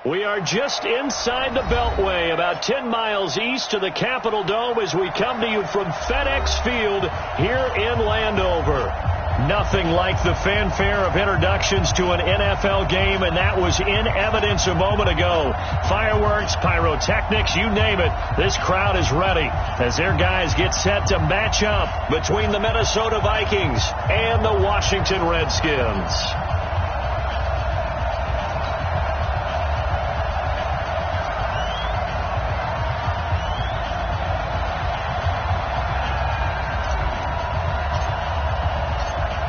We are just inside the Beltway, about 10 miles east of the Capitol Dome as we come to you from FedEx Field here in Landover. Nothing like the fanfare of introductions to an NFL game, and that was in evidence a moment ago. Fireworks, pyrotechnics, you name it. This crowd is ready as their guys get set to match up between the Minnesota Vikings and the Washington Redskins.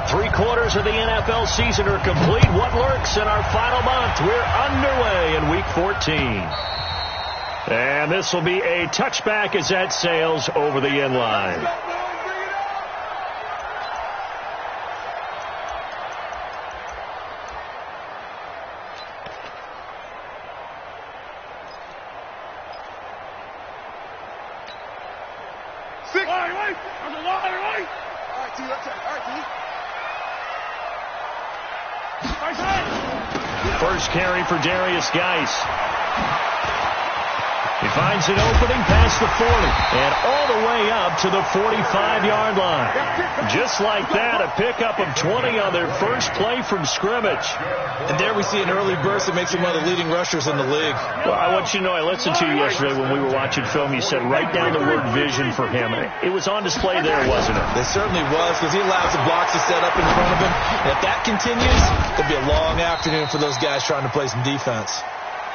Three-quarters of the NFL season are complete. What lurks in our final month? We're underway in Week 14. And this will be a touchback as that sails over the end line. First carry for Darius Geis. He finds an opening past the 40 and all the way up to the 45-yard line. Just like that, a pickup of 20 on their first play from scrimmage. And there we see an early burst that makes him one of the leading rushers in the league. Well, I want you to know, I listened to you yesterday when we were watching film. You said write down the word vision for him. It was on display there, wasn't it? It certainly was, because he allows the blocks to set up in front of him. And if that continues, it'll be a long afternoon for those guys trying to play some defense.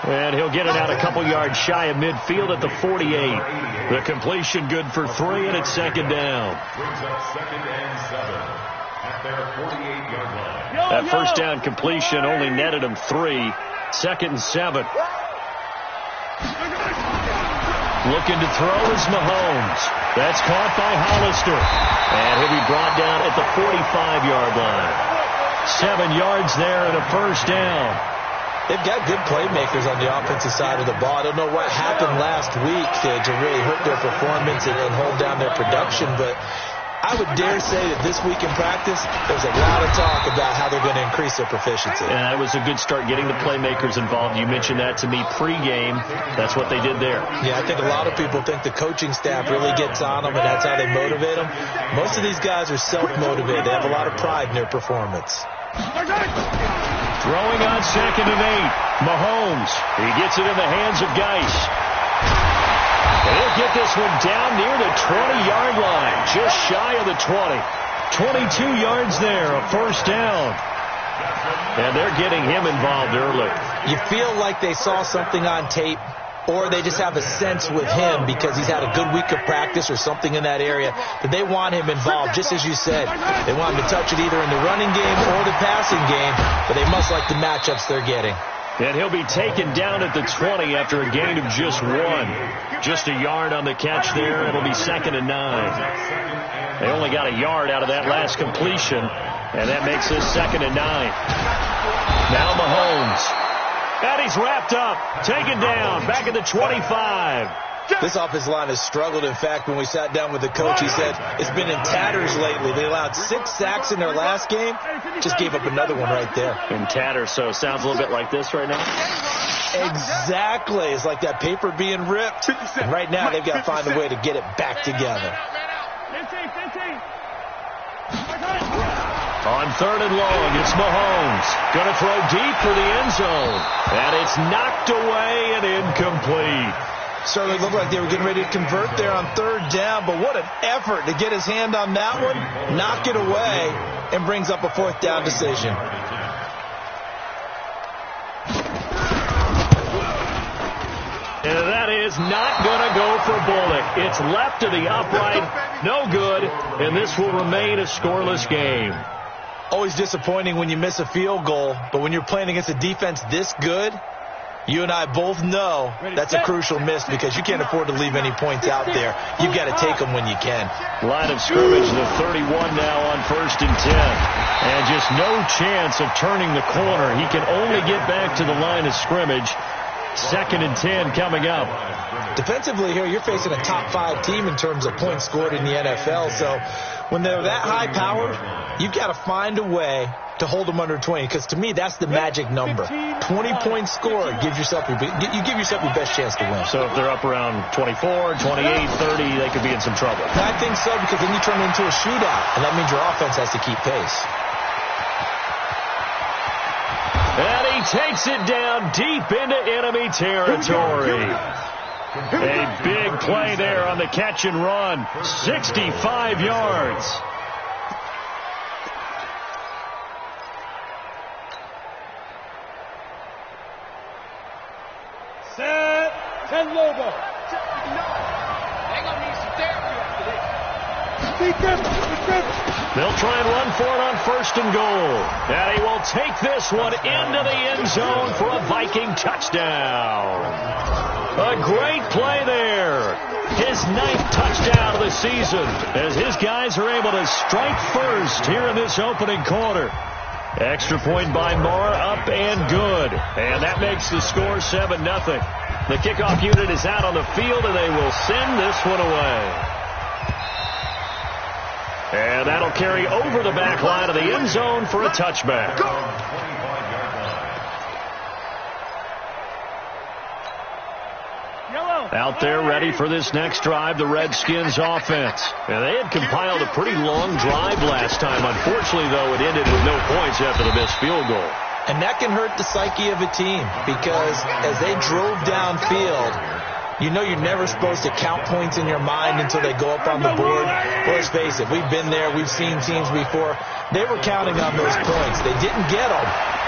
And he'll get it out a couple yards shy of midfield at the 48. The completion good for 3, and it's second down. Brings up 2nd and 7 at their 48-yard line. That first down completion only netted him 3. 2nd and 7. Looking to throw is Mahomes. That's caught by Hollister. And he'll be brought down at the 45-yard line. 7 yards there and a first down. They've got good playmakers on the offensive side of the ball. I don't know what happened last week to really hurt their performance and hold down their production, but I would dare say that this week in practice, there's a lot of talk about how they're going to increase their proficiency. And that was a good start getting the playmakers involved. You mentioned that to me pregame. That's what they did there. Yeah, I think a lot of people think the coaching staff really gets on them, and that's how they motivate them. Most of these guys are self-motivated. They have a lot of pride in their performance. Throwing on 2nd and 8. Mahomes. He gets it in the hands of Geis. And he'll get this one down near the 20-yard line. Just shy of the 20. 22 yards there, a first down. And they're getting him involved early. You feel like they saw something on tape, or they just have a sense with him because he's had a good week of practice or something in that area that they want him involved, just as you said. They want him to touch it either in the running game or the passing game, but they must like the matchups they're getting. And he'll be taken down at the 20 after a gain of just 1. Just a yard on the catch there. It'll be 2nd and 9. They only got a yard out of that last completion, and that makes this 2nd and 9. Now Mahomes. And he's wrapped up, taken down, back at the 25. This offensive line has struggled. In fact, when we sat down with the coach, he said it's been in tatters lately. They allowed 6 sacks in their last game. Just gave up another one right there. In tatters, so it sounds a little bit like this right now? Exactly. It's like that paper being ripped. And right now, they've got to find a way to get it back together. On 3rd and long, it's Mahomes. Going to throw deep for the end zone. And it's knocked away and incomplete. Certainly looked like they were getting ready to convert there on 3rd down, but what an effort to get his hand on that one, knock it away, and brings up a 4th down decision. And that is not going to go for Bullock. It's left to the upright, no good, and this will remain a scoreless game. Always disappointing when you miss a field goal, but when you're playing against a defense this good, you and I both know that's a crucial miss because you can't afford to leave any points out there. You've got to take them when you can. Line of scrimmage, the 31 now on 1st and 10. And just no chance of turning the corner. He can only get back to the line of scrimmage. 2nd and 10 coming up. Defensively here, you're facing a top 5 team in terms of points scored in the NFL. So when they're that high-powered, you've got to find a way to hold them under 20, because to me that's the magic number. 20-point score gives yourself you give yourself your best chance to win. So if they're up around 24, 28, 30, they could be in some trouble. And I think so, because then you turn it into a shootout, and that means your offense has to keep pace. And he takes it down deep into enemy territory. A big play there on the catch and run. 65 yards. Set and Lobo. They're going to need some therapy after this. They'll try and run for it on 1st and goal. And he will take this one into the end zone for a Viking touchdown. A great play there. His 9th touchdown of the season as his guys are able to strike first here in this opening quarter. Extra point by Mara, up and good. And that makes the score 7-0. The kickoff unit is out on the field, and they will send this one away. And that'll carry over the back line of the end zone for a touchback. Out there ready for this next drive, the Redskins offense. And they had compiled a pretty long drive last time. Unfortunately, though, it ended with no points after the missed field goal. And that can hurt the psyche of a team, because as they drove downfield, you know you're never supposed to count points in your mind until they go up on the board. Well, let's face it, we've been there. We've seen teams before. They were counting on those points. They didn't get them.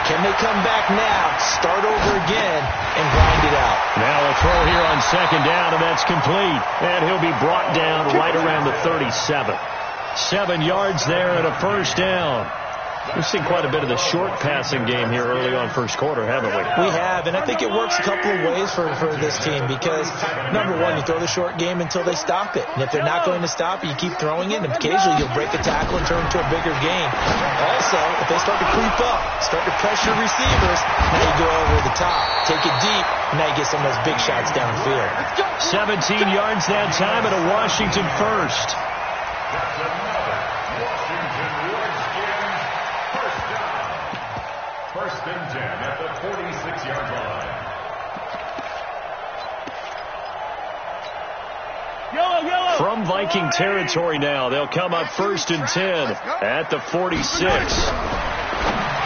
Can they come back now, start over again, and grind it out? Now a throw here on 2nd down, and that's complete. And he'll be brought down right around the 37. 7 yards there and a 1st down. We've seen quite a bit of the short passing game here early on 1st quarter, haven't we? We have, and I think it works a couple of ways for this team, because, number one, you throw the short game until they stop it. And if they're not going to stop it, you keep throwing it, and occasionally you'll break a tackle and turn it into a bigger game. Also, if they start to creep up, start to pressure receivers, now you go over the top, take it deep, and now you get some of those big shots downfield. 17 yards that time and a Washington first. First and 10 at the 46-yard line. Yellow. From Viking territory now, they'll come up 1st and 10 at the 46.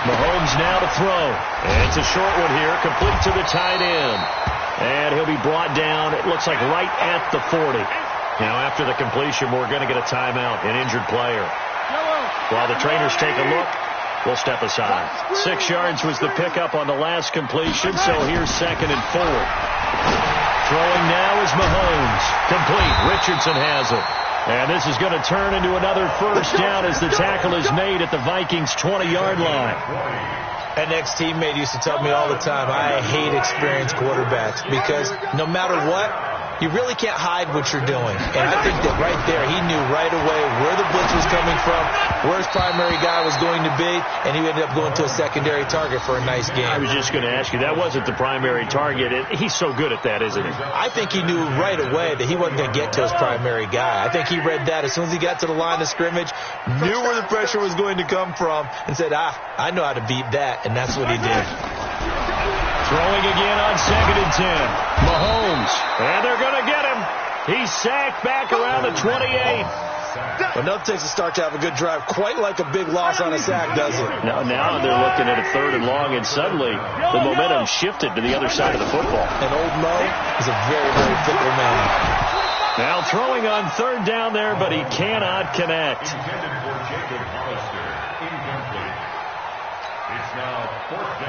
Mahomes now to throw. And it's a short one here, complete to the tight end. And he'll be brought down, it looks like right at the 40. Now after the completion, we're going to get a timeout, an injured player. While the trainers take a look, we'll step aside. 6 yards was the pickup on the last completion, so here's 2nd and 4. Throwing now is Mahomes. Complete. Richardson has it. And this is going to turn into another 1st down as the tackle is made at the Vikings' 20-yard line. An ex-teammate used to tell me all the time, I hate experienced quarterbacks, because no matter what, you really can't hide what you're doing. And I think that right there, he knew right away where the blitz was coming from, where his primary guy was going to be, and he ended up going to a secondary target for a nice game. I was just going to ask you, that wasn't the primary target. He's so good at that, isn't he? I think he knew right away that he wasn't going to get to his primary guy. I think he read that as soon as he got to the line of scrimmage, knew where the pressure was going to come from, and said, I know how to beat that, and that's what he did. Throwing again on 2nd and 10. Mahomes. And they're going to get him. He's sacked back around the 28. Enough takes to start to have a good drive. Quite like a big loss on a sack, does it? Now they're looking at a 3rd and long, and suddenly the momentum shifted to the other side of the football. And old Mo is a very, very fickle man. Now throwing on 3rd down there, but he cannot connect.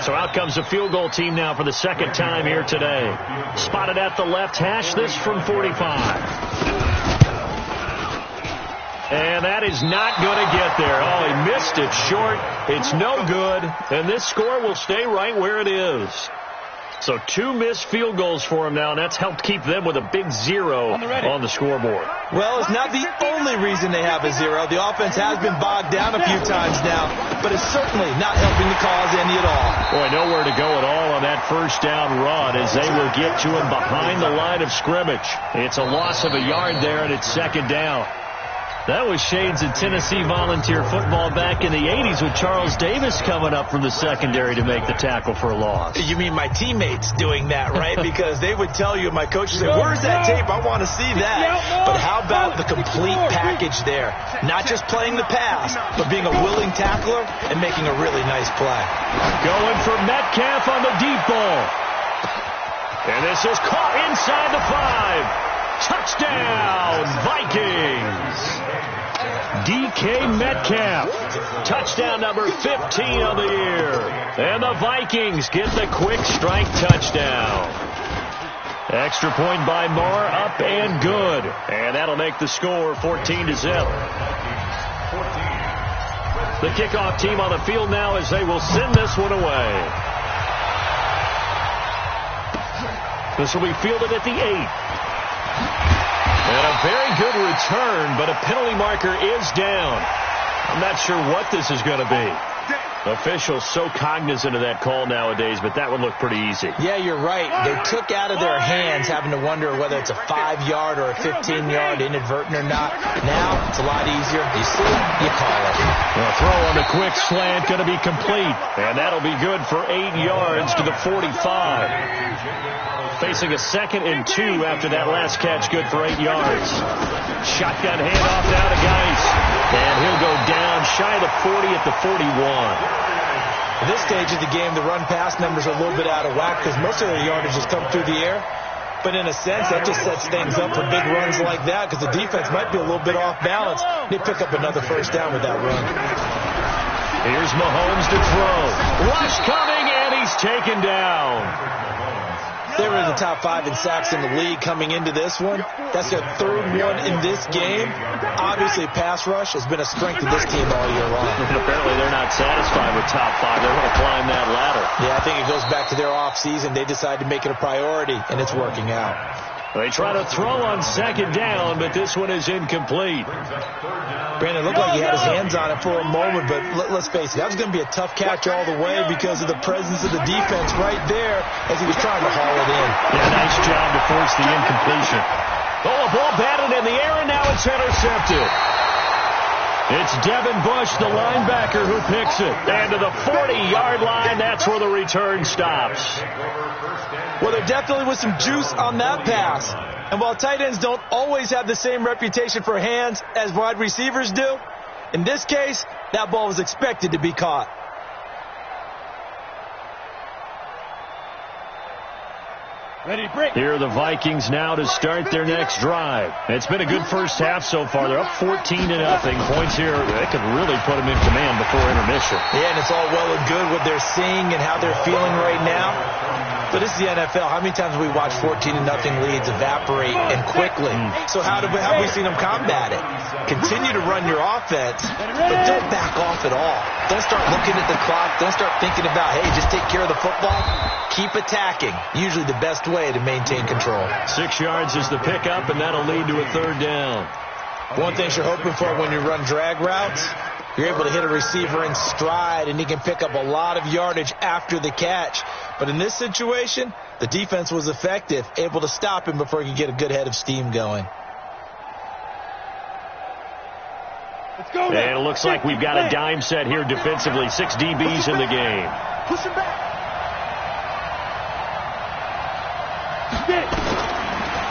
So out comes the field goal team now for the 2nd time here today. Spotted at the left hash, this from 45. And that is not going to get there. Oh, he missed it short. It's no good. And this score will stay right where it is. So 2 missed field goals for him now, and that's helped keep them with a big 0 on the scoreboard. Well, it's not the only reason they have a 0. The offense has been bogged down a few times now, but it's certainly not helping the cause any at all. Boy, nowhere to go at all on that 1st down run as they will get to him behind the line of scrimmage. It's a loss of a yard there, and it's 2nd down. That was shades of Tennessee volunteer football back in the 80s with Charles Davis coming up from the secondary to make the tackle for a loss. You mean my teammates doing that, right? Because they would tell you, my coaches say, where's that tape? I want to see that. But how about the complete package there? Not just playing the pass, but being a willing tackler and making a really nice play. Going for Metcalf on the deep ball. And this is caught inside the 5. Touchdown, Vikings. DK Metcalf. Touchdown number 15 of the year. And the Vikings get the quick strike touchdown. Extra point by Moore, up and good. And that'll make the score 14-0. The kickoff team on the field now as they will send this one away. This will be fielded at the 8. And a very good return, but a penalty marker is down. I'm not sure what this is going to be. Officials so cognizant of that call nowadays, but that would look pretty easy. Yeah, you're right. They took out of their hands having to wonder whether it's a 5-yard or a 15-yard inadvertent or not. Now it's a lot easier. You see it, you call it. The throw on the quick slant going to be complete, and that'll be good for 8 yards to the 45. Facing a 2nd and 2 after that last catch, good for 8 yards. Shotgun handoff now to Geis. And he'll go down shy of the 40 at the 41. At this stage of the game, the run-pass numbers are a little bit out of whack because most of their yardage has come through the air. But in a sense, that just sets things up for big runs like that because the defense might be a little bit off balance. They pick up another first down with that run. Here's Mahomes to throw. Rush coming, and he's taken down. They were in the top 5 in sacks in the league coming into this one. That's their 3rd one in this game. Obviously, pass rush has been a strength of this team all year long. And apparently, they're not satisfied with top 5. They're going to climb that ladder. Yeah, I think it goes back to their offseason. They decided to make it a priority, and it's working out. They try to throw on 2nd down, but this one is incomplete. Brandon, it looked like he had his hands on it for a moment, but let's face it, that was going to be a tough catch all the way because of the presence of the defense right there as he was trying to haul it in. Yeah, nice job to force the incompletion. Oh, a ball batted in the air, and now it's intercepted. It's Devin Bush, the linebacker, who picks it. And to the 40-yard line, that's where the return stops. Well, there definitely was some juice on that pass. And while tight ends don't always have the same reputation for hands as wide receivers do, in this case, that ball was expected to be caught. Here are the Vikings now to start their next drive. It's been a good first half so far. They're up 14-0. Points here, they could really put them in command before intermission. Yeah, and it's all well and good what they're seeing and how they're feeling right now. But this is the NFL. How many times have we watched 14-0 leads evaporate and quickly? So how have we seen them combat it? Continue to run your offense, but don't back off at all. Don't start looking at the clock. Don't start thinking about, hey, just take care of the football. Keep attacking. Usually the best way to maintain control. 6 yards is the pickup, and that'll lead to a 3rd down. One thing you're hoping for when you run drag routes, you're able to hit a receiver in stride, and he can pick up a lot of yardage after the catch. But in this situation, the defense was effective, able to stop him before he could get a good head of steam going. Let's go. And it looks like we've got a dime set here defensively. 6 DBs in the game. Push him back.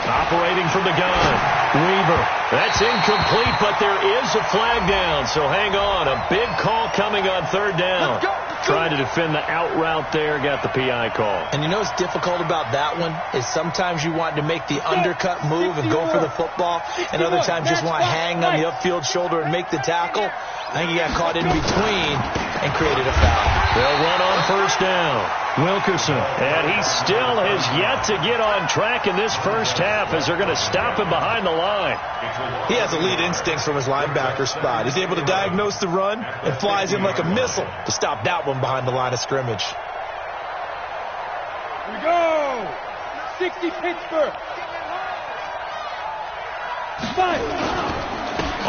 Operating from the gun. Weaver. That's incomplete, but there is a flag down. So hang on. A big call coming on 3rd down. Trying to defend the out route there. Got the PI call. And you know what's difficult about that one is sometimes you want to make the undercut move and go for the football, and other times just want to hang on the upfield shoulder and make the tackle. I think he got caught in between and created a foul. They'll run on 1st down. Wilkerson, and he still has yet to get on track in this first half as they're going to stop him behind the line. He has elite instincts from his linebacker spot. He's able to diagnose the run and flies in like a missile to stop that one behind the line of scrimmage. Here we go. 60 Pittsburgh. 5.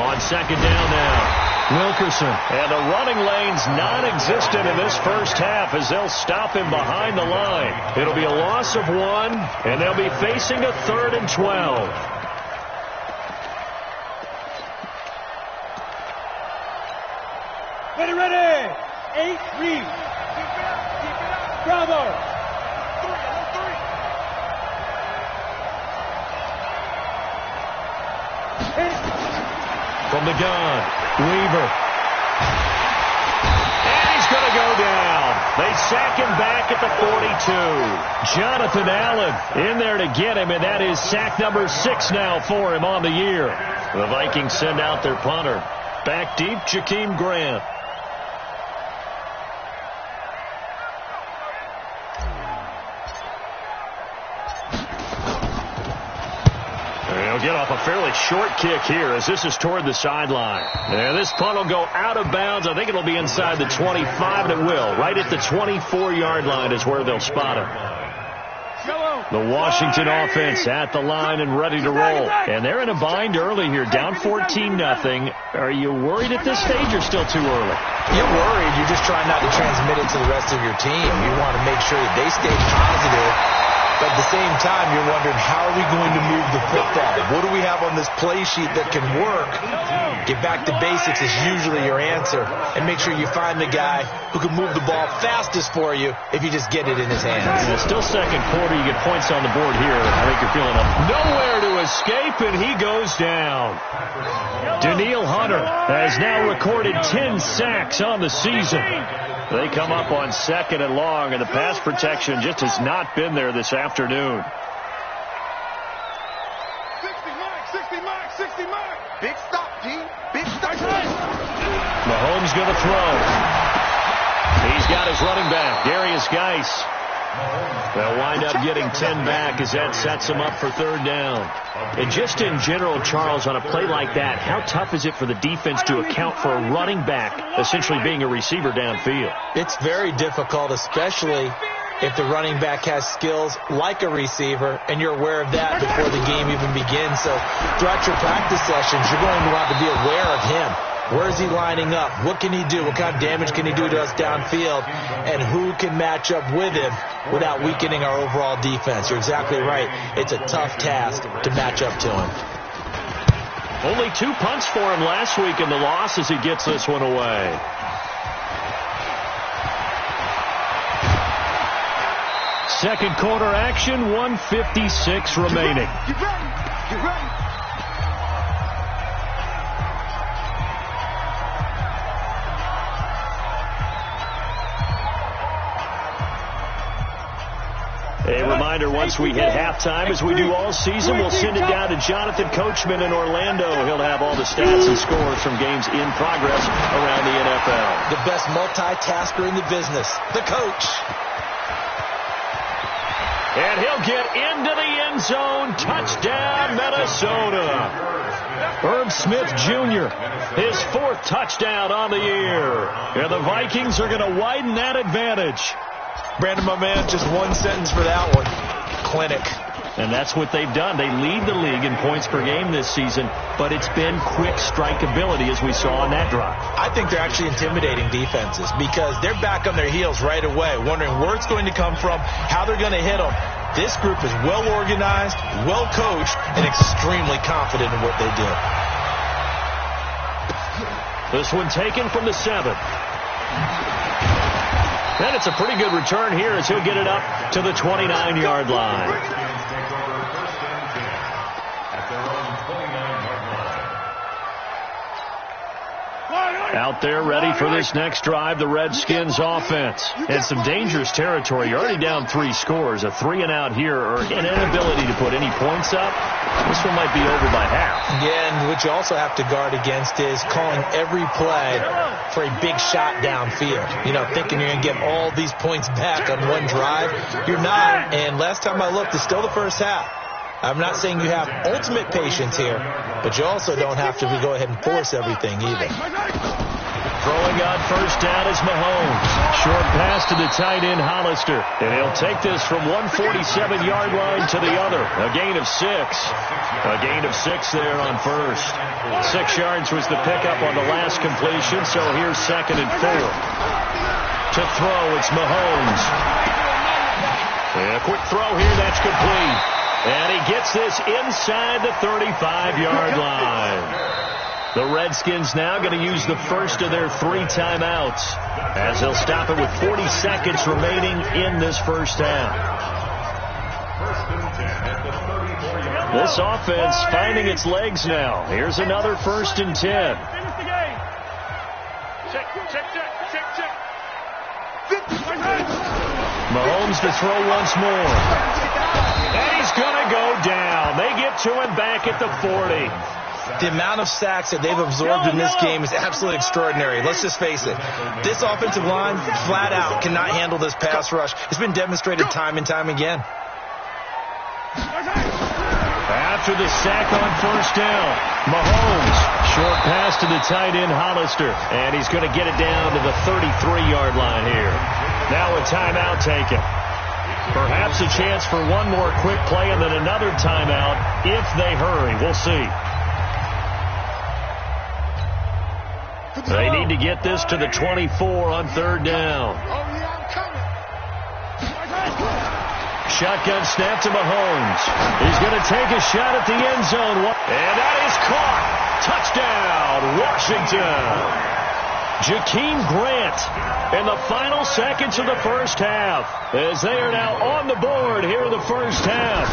On 2nd down now. Wilkerson, and the running lane's non-existent in this first half as they'll stop him behind the line. It'll be a loss of 1, and they'll be facing a 3rd and 12. 8, read. Bravo. From the gun, Weaver. And he's going to go down. They sack him back at the 42. Jonathan Allen in there to get him, and that is sack number 6 now for him on the year. The Vikings send out their punter. Back deep, Jakeem Grant. He'll get off a fairly short kick here as this is toward the sideline. And this punt will go out of bounds. I think it'll be inside the 25, and it will. Right at the 24-yard line is where they'll spot him. The Washington offense at the line and ready to roll. And they're in a bind early here, down 14-0. Are you worried at this stage or still too early? You're worried. You're just trying not to transmit it to the rest of your team. You want to make sure that they stay positive. But at the same time, you're wondering, how are we going to move the football? What do we have on this play sheet that can work? Get back to basics is usually your answer. And make sure you find the guy who can move the ball fastest for you if you just get it in his hands. Yeah, still second quarter. You get points on the board here. I think you're feeling up. Nowhere to escape, and he goes down. Daniil Hunter has now recorded 10 sacks on the season. They come up on 2nd and long, and the pass protection just has not been there this afternoon. 60 mark. Big stop, G. Big stop. Mahomes going to throw. He's got his running back, Darius Geis. They'll wind up getting 10 back as that sets them up for 3rd down. And just in general, Charles, on a play like that, how tough is it for the defense to account for a running back essentially being a receiver downfield? It's very difficult, especially if the running back has skills like a receiver, and you're aware of that before the game even begins. So throughout your practice sessions, you're going to want to be aware of him. Where is he lining up? What can he do? What kind of damage can he do to us downfield? And who can match up with him without weakening our overall defense? You're exactly right. It's a tough task to match up to him. Only 2 punts for him last week in the loss as he gets this one away. Second quarter action, 1:56 remaining. Get ready. A reminder, once we hit halftime, as we do all season, we'll send it down to Jonathan Coachman in Orlando. He'll have all the stats and scores from games in progress around the NFL. The best multitasker in the business, the coach. And he'll get into the end zone. Touchdown, Minnesota. Herb Smith Jr., his 4th touchdown on the year. And the Vikings are going to widen that advantage. Brandon, my man, just one sentence for that one. Clinic. And that's what they've done. They lead the league in points per game this season, but it's been quick strike ability as we saw on that drive. I think they're actually intimidating defenses because they're back on their heels right away, wondering where it's going to come from, how they're going to hit them. This group is well organized, well coached, and extremely confident in what they do. This one taken from the 7. And it's a pretty good return here as he'll get it up to the 29-yard line. Out there ready for this next drive, the Redskins offense. And some dangerous territory. You're already down 3 scores. A 3-and-out here or an inability to put any points up. This one might be over by half. Yeah, and what you also have to guard against is calling every play for a big shot downfield. You know, thinking you're going to get all these points back on one drive. You're not. And last time I looked, it's still the first half. I'm not saying you have ultimate patience here, but you also don't have to go ahead and force everything either. Throwing on first down is Mahomes. Short pass to the tight end, Hollister. And he'll take this from 147-yard line to the other. A gain of 6. A gain of 6 there on first. 6 yards was the pickup on the last completion, so here's 2nd and 4. To throw, it's Mahomes. And a quick throw here, that's complete. And he gets this inside the 35-yard line. The Redskins now going to use the first of their 3 timeouts as they'll stop it with 40 seconds remaining in this first half. This offense finding its legs now. Here's another 1st and 10. Mahomes to throw once more. And he's going to go down. They get to him back at the 40. The amount of sacks that they've absorbed in this game is absolutely extraordinary. Let's just face it. This offensive line, flat out, cannot handle this pass rush. It's been demonstrated time and time again. After the sack on 1st down, Mahomes, short pass to the tight end Hollister, and he's going to get it down to the 33-yard line here. Now a timeout taken. Perhaps a chance for one more quick play and then another timeout if they hurry. We'll see. They need to get this to the 24 on 3rd down. Shotgun snap to Mahomes. He's going to take a shot at the end zone. And that is caught. Touchdown, Washington. Jakeem Grant in the final seconds of the first half as they are now on the board here in the first half.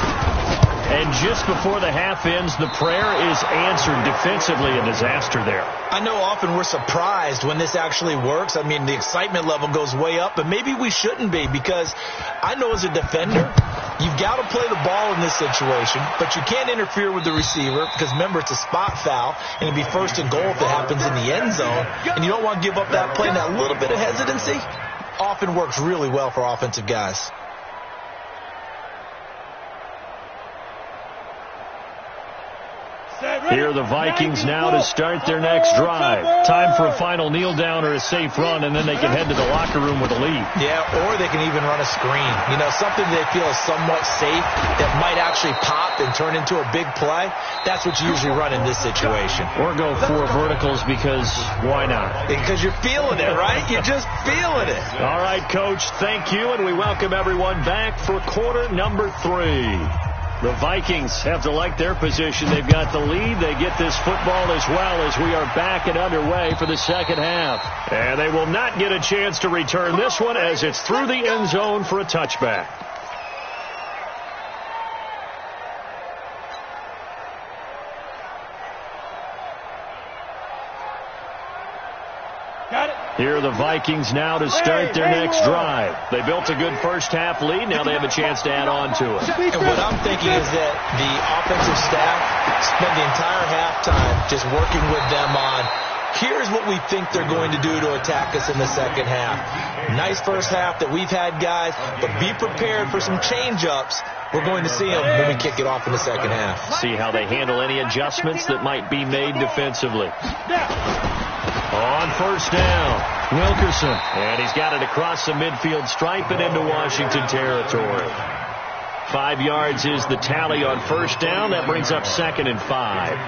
And just before the half ends, the prayer is answered defensively. A disaster there. I know often we're surprised when this actually works. I mean, the excitement level goes way up, but maybe we shouldn't be because I know as a defender, you've got to play the ball in this situation, but you can't interfere with the receiver because, remember, it's a spot foul, and it'd be 1st and goal if it happens in the end zone, and you don't want to give up that play. And that little bit of hesitancy often works really well for offensive guys. Here are the Vikings now to start their next drive. Time for a final kneel down or a safe run, and then they can head to the locker room with a lead. Yeah, or they can even run a screen. You know, something they feel is somewhat safe that might actually pop and turn into a big play. That's what you usually run in this situation. Or go 4 verticals because why not? Because you're feeling it, right? You're just feeling it. All right, Coach, thank you, and we welcome everyone back for quarter number 3. The Vikings have to like their position. They've got the lead. They get this football as well as we are back and underway for the second half. And they will not get a chance to return this one as it's through the end zone for a touchback. Here are the Vikings now to start their next drive. They built a good first half lead. Now they have a chance to add on to it. And what I'm thinking is that the offensive staff spent the entire halftime just working with them on, here's what we think they're going to do to attack us in the second half. Nice first half that we've had, guys, but be prepared for some change-ups. We're going to see them when we kick it off in the second half. See how they handle any adjustments that might be made defensively. On 1st down, Wilkerson. And he's got it across the midfield stripe and into Washington territory. 5 yards is the tally on 1st down. That brings up 2nd and 5.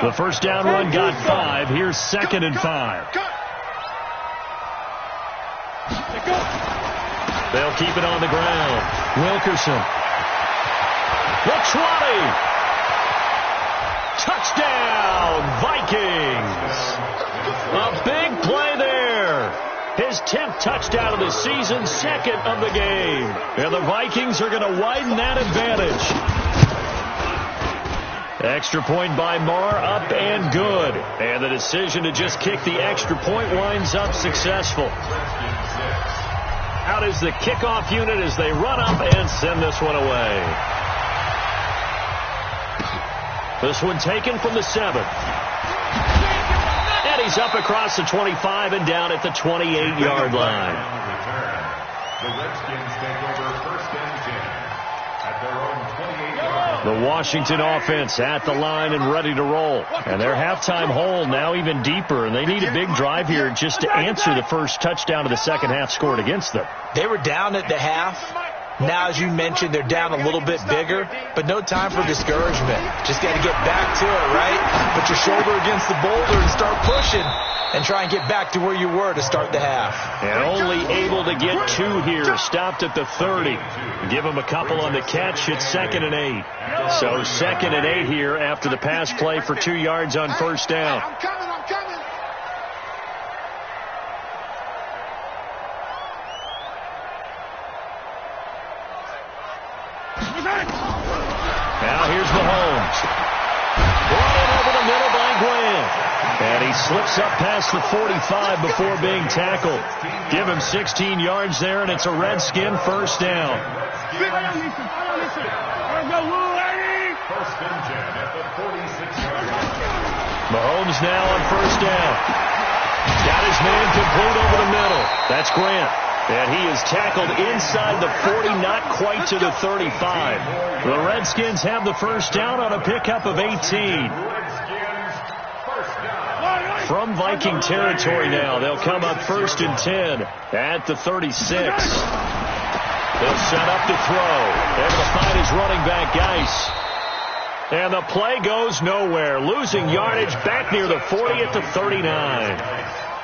The first down run got 5. Here's 2nd and 5. They'll keep it on the ground. Wilkerson. The 20. Touchdown, Vikings. A big play there. His 10th touchdown of the season, 2nd of the game. And the Vikings are going to widen that advantage. Extra point by Marr, up and good. And the decision to just kick the extra point winds up successful. Out is the kickoff unit as they run up and send this one away. This one taken from the 7. And he's up across the 25 and down at the 28-yard line. The Redskins take over 1st and 10 at their own 28-yard line. The Washington offense at the line and ready to roll. And their halftime hole now even deeper. And they need a big drive here just to answer the first touchdown of the second half scored against them. They were down at the half. Now, as you mentioned, they're down a little bit bigger, but no time for discouragement. Just got to get back to it, right? Put your shoulder against the boulder and start pushing and try and get back to where you were to start the half. And only able to get 2 here. Stopped at the 30. Give him a couple on the catch. It's 2nd and 8. So 2nd and 8 here after the pass play for 2 yards on first down. I'm coming. Now here's Mahomes. Brought in over the middle by Grant. And he slips up past the 45 before being tackled. Give him 16 yards there, and it's a Redskin first down. First and 10 at the 46-yard line. Mahomes now on first down. Got his man complete over the middle. That's Grant. And he is tackled inside the 40, not quite to the 35. The Redskins have the first down on a pickup of 18. From Viking territory now, they'll come up 1st and 10 at the 36. They'll set up to throw. Able to find his running back, Geis. And the play goes nowhere. Losing yardage back near the 40 at the 39.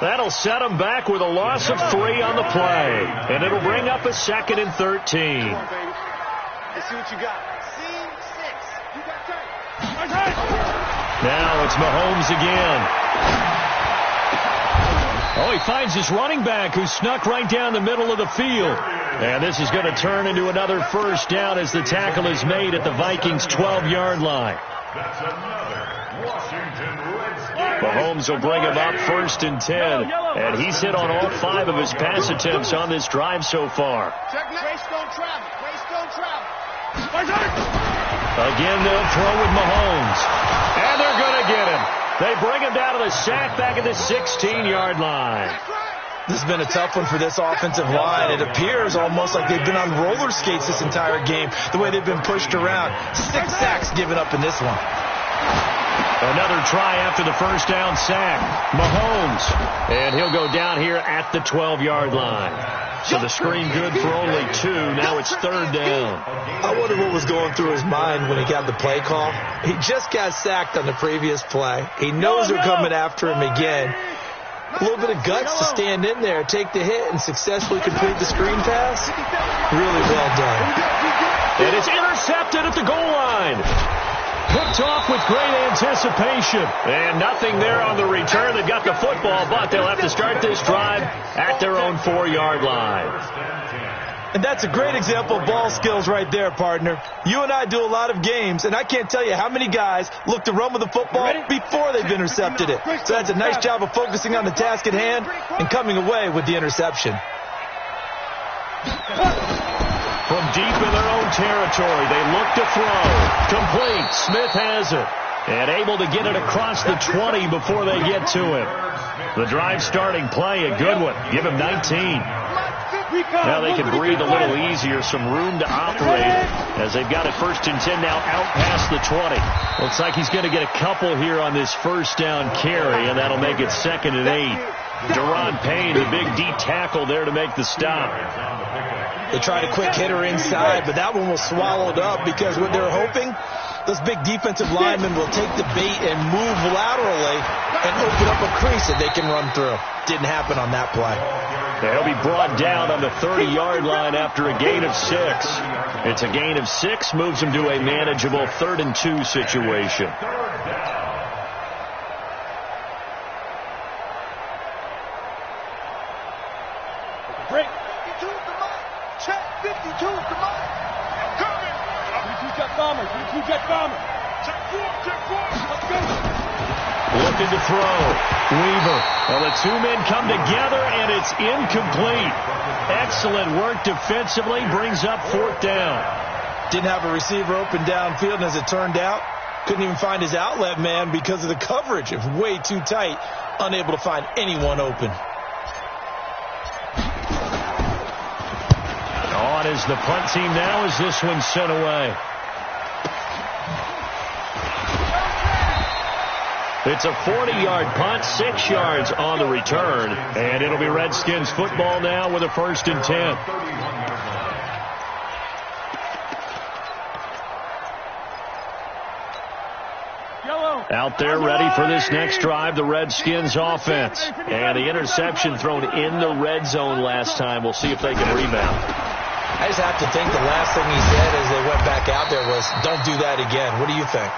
That'll set them back with a loss of 3 on the play. And it'll bring up a 2nd and 13. Let's see what you got. Scene 6. You got time. Now it's Mahomes again. Oh, he finds his running back who snuck right down the middle of the field. And this is going to turn into another first down as the tackle is made at the Vikings' 12-yard line. That's another Washington Redskins. Mahomes will bring him up 1st and 10. And he's hit on all 5 of his pass attempts on this drive so far. Race don't travel. Again, they'll throw with Mahomes. And they're going to get him. They bring him down to the sack back at the 16-yard line. This has been a tough one for this offensive line. It appears almost like they've been on roller skates this entire game, the way they've been pushed around. 6 sacks given up in this one. Another try after the first down sack. Mahomes. And he'll go down here at the 12-yard line. So the screen good for only 2. Now it's 3rd down. I wonder what was going through his mind when he got the play call. He just got sacked on the previous play. He knows they're coming after him again. A little bit of guts to stand in there, take the hit, and successfully complete the screen pass. Really well done. And it's intercepted at the goal line. Picked off with great anticipation. And nothing there on the return. They've got the football, but they'll have to start this drive at their own 4-yard line. And that's a great example of ball skills right there, partner. You and I do a lot of games, and I can't tell you how many guys look to run with the football before they've intercepted it. So that's a nice job of focusing on the task at hand and coming away with the interception. From deep in their own territory, they look to throw. Complete. Smith has it. And able to get it across the 20 before they get to him. The drive starting play, a good one. Give him 19. Now they can breathe a little easier, some room to operate as they've got it 1st and 10 now out past the 20. Looks like he's going to get a couple here on this first down carry, and that'll make it 2nd and 8. Deron Payne, the big D tackle there to make the stop. They tried a quick hitter inside, but that one was swallowed up because what they're hoping, those big defensive linemen will take the bait and move laterally and open up a crease that they can run through. Didn't happen on that play. He'll be brought down on the 30-yard line after a gain of 6. It's a gain of 6, moves him to a manageable 3rd and 2 situation. Break. 52 to mine. Check. 52 to mine. I'm coming. 22 jet bomber. 22 jet bomber. Check 4. Let's go. Looking to throw. Weaver. Well, the 2 men come together, and it's incomplete. Excellent work defensively. Brings up 4th down. Didn't have a receiver open downfield, and as it turned out, couldn't even find his outlet man because of the coverage. It was way too tight. Unable to find anyone open. On is the punt team now as this one's sent away. It's a 40-yard punt, 6 yards on the return. And it'll be Redskins football now with a 1st and 10. Out there ready for this next drive, the Redskins offense. And the interception thrown in the red zone last time. We'll see if they can rebound. I just have to think the last thing he said as they went back out there was, don't do that again. What do you think?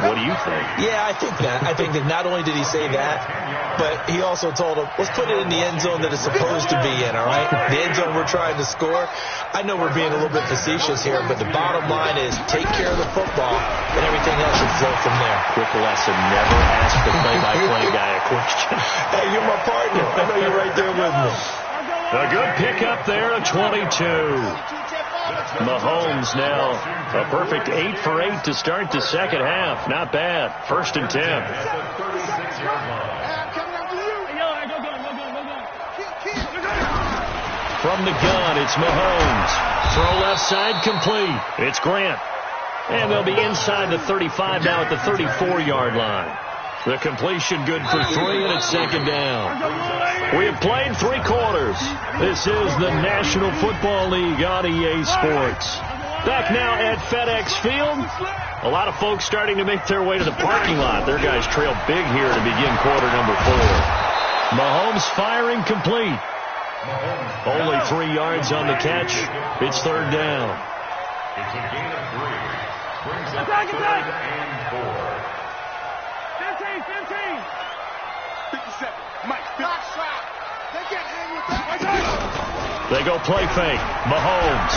What do you think? Yeah, I think that. I think that not only did he say that, but he also told him, let's put it in the end zone that it's supposed to be in, all right? The end zone we're trying to score. I know we're being a little bit facetious here, but the bottom line is take care of the football, and everything else should flow from there. Quick lesson, never ask the play-by-play guy a question. Hey, you're my partner. I know you're right there with me. A good pickup there at 22. Mahomes now a perfect 8 for 8 to start the second half. Not bad. 1st and 10. From the gun, it's Mahomes. Throw left side complete. It's Grant. And they'll be inside the 35 now at the 34-yard line. The completion good for 3, and it's 2nd down. We have played 3 quarters. This is the National Football League on EA Sports. Back now at FedEx Field. A lot of folks starting to make their way to the parking lot. Their guys trail big here to begin quarter number 4. Mahomes firing complete. Only 3 yards on the catch. It's 3rd down. It's a gain of 3. Brings up 3rd and 4. 15. 57. Mike, box shot. They can't hang with that. They go play fake. Mahomes.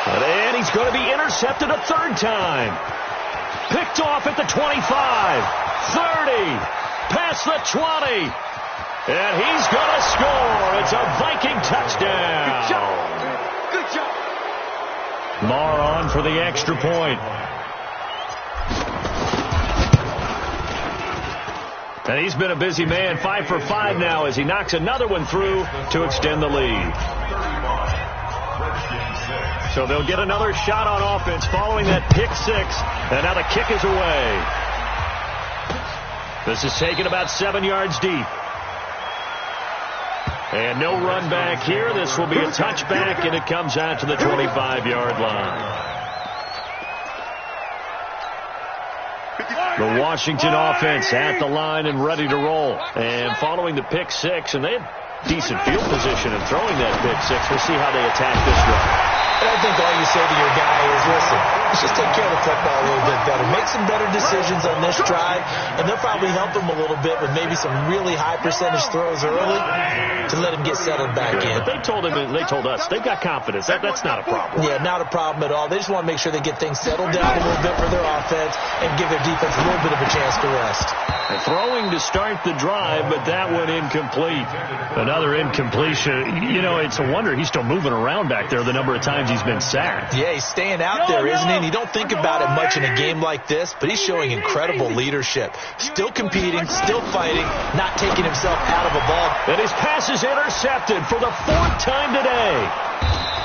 And he's going to be intercepted a 3rd time. Picked off at the 25. 30. Past the 20. And he's going to score. It's a Viking touchdown. Good job. Marr on for the extra point. And he's been a busy man, 5 for 5 now as he knocks another one through to extend the lead. So they'll get another shot on offense following that pick 6. And now the kick is away. This is taken about 7 yards deep. And no run back here. This will be a touchback, and it comes out to the 25-yard line. The Washington offense at the line and ready to roll. And following the pick 6, and they had decent field position in throwing that pick 6. We'll see how they attack this drive. And I think all you say to your guy is, listen, let's just take care of the football a little bit better. Make some better decisions on this drive, and they'll probably help him a little bit with maybe some really high percentage throws early to let him get settled back in. But they told us, they've got confidence. That's not a problem. Yeah, not a problem at all. They just want to make sure they get things settled down a little bit for their offense and give their defense a little bit of a chance to rest. And throwing to start the drive, but that one incomplete. Another incompletion. You know, it's a wonder he's still moving around back there the number of times he's been sacked. Yeah, he's staying out there, isn't he? And you don't think about it much in a game like this, but he's showing incredible leadership. Still competing, still fighting, not taking himself out of a ball. And his pass is intercepted for the 4th time today.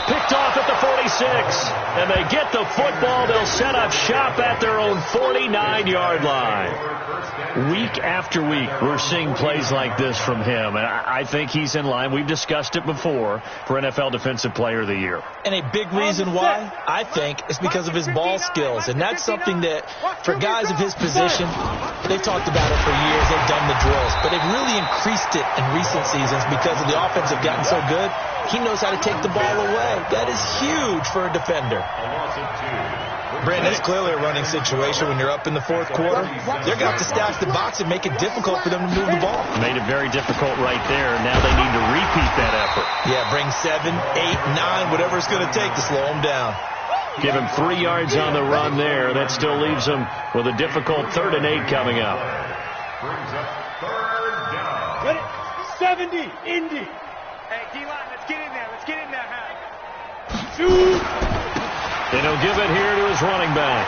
Picked off at the 46. And they get the football. They'll set up shop at their own 49-yard line. Week after week, we're seeing plays like this from him. And I think he's in line. We've discussed it before for NFL Defensive Player of the Year. And a big reason why, I think, is because of his ball skills. And that's something that, for guys of his position, they've talked about it for years. They've done the drills. But they've really increased it in recent seasons because of the offense have gotten so good. He knows how to take the ball away. That is huge for a defender. Brandon, it's clearly a running situation when you're up in the 4th quarter. They're going to have to stack the box and make it difficult for them to move the ball. Made it very difficult right there. Now they need to repeat that effort. Yeah, bring 7, 8, 9, whatever it's going to take to slow them down. Give him 3 yards on the run there. That still leaves him with a difficult 3rd and 8 coming up. Brings up 3rd down. Ready? 70, Indy. Hey, D-line, let's get in there. Let's get in there, huh? Shoot! And he'll give it here to his running back.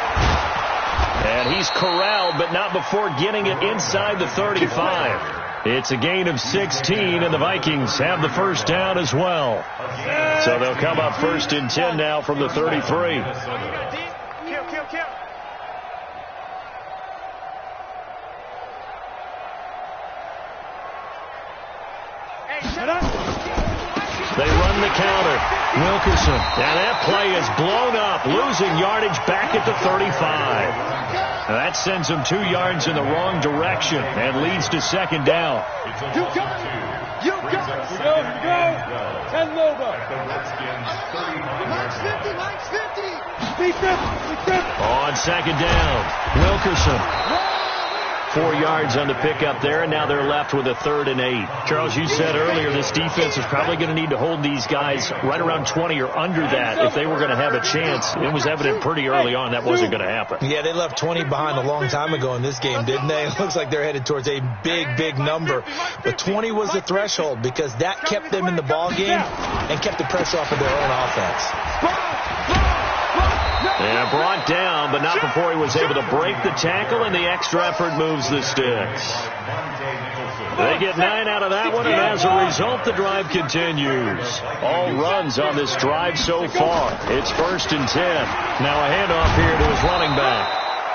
And he's corralled, but not before getting it inside the 35. It's a gain of 16, and the Vikings have the 1st down as well. So they'll come up 1st and 10 now from the 33. Kill. Hey, shut up! They run the counter. Wilkerson. And that play is blown up, losing yardage back at the 35. That sends them 2 yards in the wrong direction and leads to second down. You got it. You got it. Here we go. 10 over. Mike's 50. Mike's 50. On second down, Wilkerson. 4 yards on the pickup there, and now they're left with a 3rd and 8. Charles, you said earlier this defense is probably going to need to hold these guys right around 20 or under that if they were going to have a chance. It was evident pretty early on that wasn't going to happen. Yeah, they left 20 behind a long time ago in this game, didn't they? It looks like they're headed towards a big number. But 20 was the threshold because that kept them in the ball game and kept the pressure off of their own offense. And brought down, but not before he was able to break the tackle, and the extra effort moves the sticks. They get 9 out of that one, and as a result, the drive continues. All runs on this drive so far. It's 1st and 10. Now a handoff here to his running back.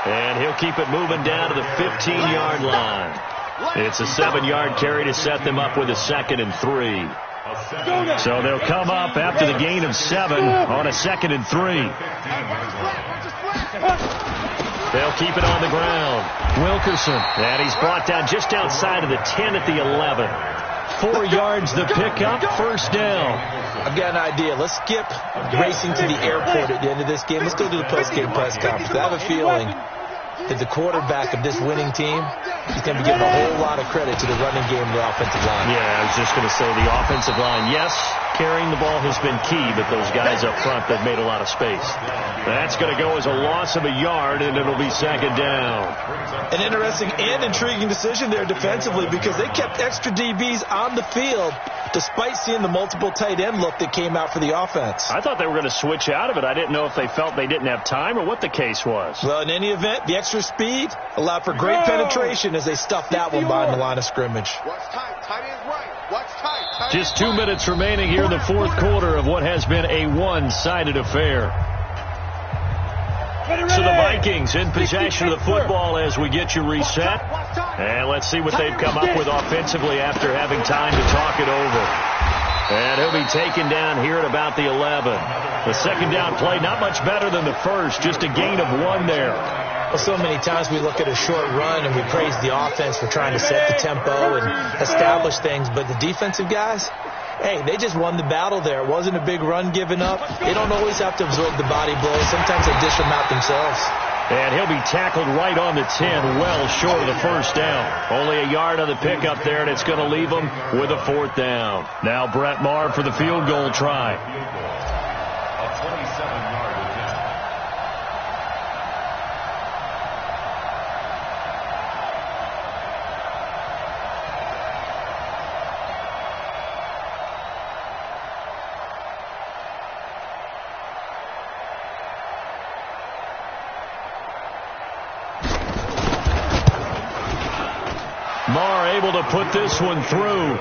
And he'll keep it moving down to the 15-yard line. It's a 7-yard carry to set them up with a 2nd and 3. So they'll come up after the gain of 7 on a 2nd and 3. They'll keep it on the ground. Wilkerson, and he's brought down just outside of the 10 at the 11. 4 yards the pickup, 1st down. I've got an idea. Let's skip racing to the airport at the end of this game. Let's go to the post-game press conference. I have a feeling that the quarterback of this winning team is going to be giving a whole lot of credit to the running game and the offensive line. Yeah, I was just going to say the offensive line, yes, carrying the ball has been key, but those guys up front, they've made a lot of space. That's going to go as a loss of a yard, and it'll be 2nd down. An interesting and intriguing decision there defensively because they kept extra DBs on the field despite seeing the multiple tight end look that came out for the offense. I thought they were going to switch out of it. I didn't know if they felt they didn't have time or what the case was. Well, in any event, the extra speed allowed for great penetration as they stuffed that one behind the line of scrimmage. Just 2 minutes remaining here in the 4th quarter of what has been a one-sided affair. So the Vikings in possession of the football as we get you reset. And let's see what they've come up with offensively after having time to talk it over. And he'll be taken down here at about the 11. The 2nd down play, not much better than the first, just a gain of 1 there. Well, so many times we look at a short run and we praise the offense for trying to set the tempo and establish things, but the defensive guys, hey, they just won the battle there. It wasn't a big run given up. They don't always have to absorb the body blows. Sometimes they dish them out themselves. And he'll be tackled right on the 10, well short of the 1st down. Only a yard on the pickup there, and it's going to leave them with a 4th down. Now Brett Maher for the field goal try. A 27-yard attempt. Maher able to put this one through.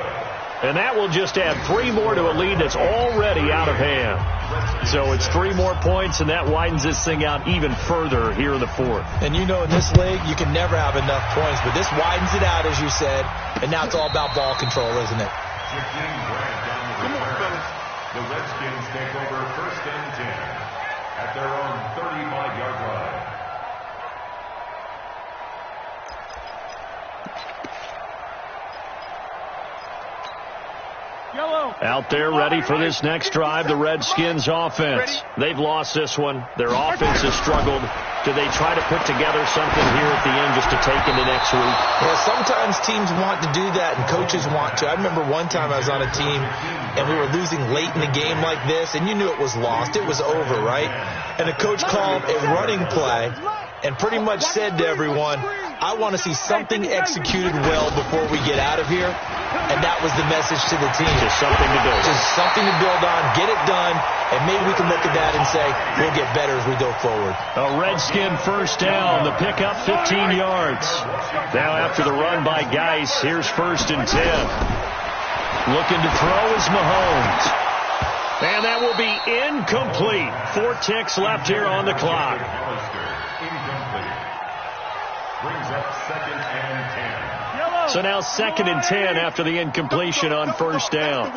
And that will just add 3 more to a lead that's already out of hand. So it's 3 more points, and that widens this thing out even further here in the 4th. And you know in this league, you can never have enough points, but this widens it out, as you said, and now it's all about ball control, isn't it? The Redskins take over 1st and 10 at their own 35-yard line. Out there ready for this next drive, the Redskins offense. They've lost this one. Their offense has struggled. Do they try to put together something here at the end just to take into next week? Well, sometimes teams want to do that and coaches want to. I remember one time I was on a team and we were losing late in the game like this, and you knew it was lost. It was over, right? And the coach called a running play and pretty much said to everyone, I want to see something executed well before we get out of here. And that was the message to the team. Just something to build on. Just something to build on, get it done, and maybe we can look at that and say we'll get better as we go forward. A Redskin 1st down, the pickup 15 yards. Now after the run by Geis, here's 1st and 10. Looking to throw is Mahomes. And that will be incomplete. 4 ticks left here on the clock. Incomplete. Brings up 2nd and 10. So now 2nd and 10 after the incompletion on 1st down.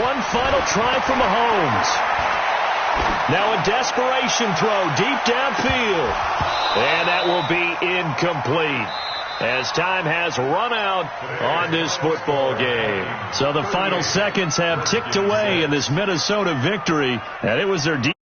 One final try for Mahomes. Now a desperation throw deep downfield. And that will be incomplete, as time has run out on this football game. So the final seconds have ticked away in this Minnesota victory, and it was their defense.